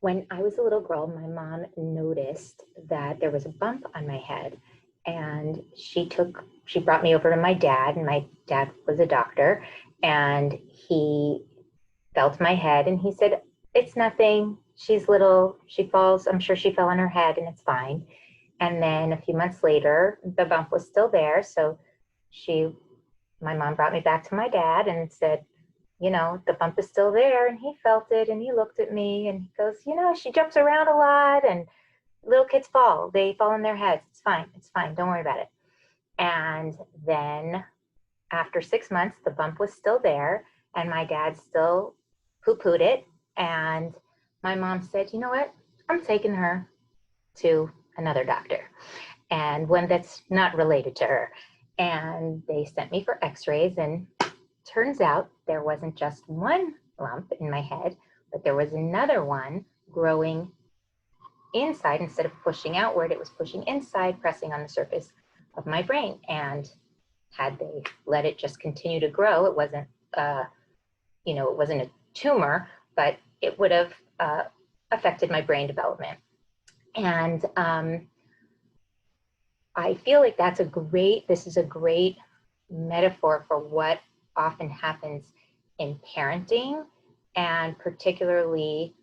When I was a little girl, my mom noticed that there was a bump on my head, and she brought me over to my dad, and my dad was a doctor, and he felt my head and he said, "It's nothing. She's little. She falls. I'm sure she fell on her head and it's fine." And then a few months later, the bump was still there. So she, my mom brought me back to my dad and said, "The bump is still there." And he felt it and he looked at me and he goes, "She jumps around a lot and little kids fall. They fall on their heads. It's fine. It's fine. Don't worry about it." And then after 6 months, the bump was still there and my dad still poo-pooed it. And my mom said, "You know what? I'm taking her to another doctor, and one that's not related to her." And they sent me for x-rays, and turns out there wasn't just one lump in my head, but there was another one growing inside. Instead of pushing outward, it was pushing inside, pressing on the surface of my brain. And had they let it just continue to grow, it wasn't it wasn't a tumor, but it would have affected my brain development. And I feel like this is a great metaphor for what often happens in parenting, and particularly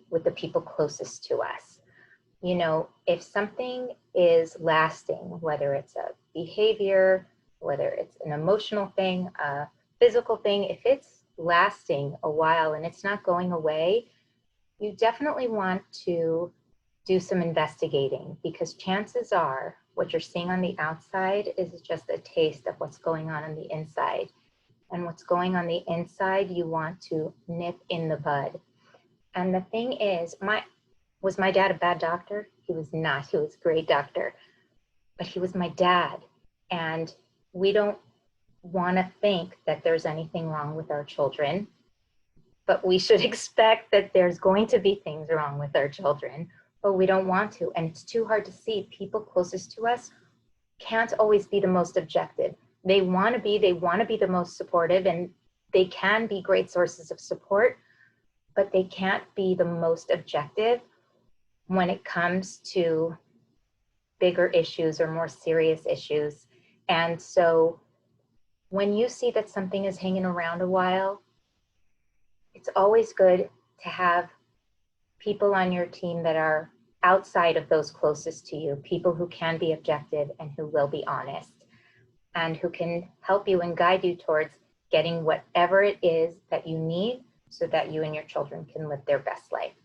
with the people closest to us. If something is lasting, whether it's a behavior, whether it's an emotional thing, a physical thing, if it's lasting a while and it's not going away, you definitely want to do some investigating, because chances are what you're seeing on the outside is just a taste of what's going on the inside. And what's going on the inside, you want to nip in the bud. And the thing is, was my dad a bad doctor? He was not. He was a great doctor. But he was my dad. And we don't want to think that there's anything wrong with our children, but we should expect that there's going to be things wrong with our children, but we don't want to. And it's too hard to see. People closest to us can't always be the most objective. They want to be the most supportive, and they can be great sources of support, but they can't be the most objective when it comes to bigger issues or more serious issues. And so when you see that something is hanging around a while, it's always good to have people on your team that are outside of those closest to you, people who can be objective and who will be honest, and who can help you and guide you towards getting whatever it is that you need so that you and your children can live their best life.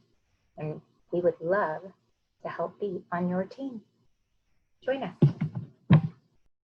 And we would love to help be on your team. Join us.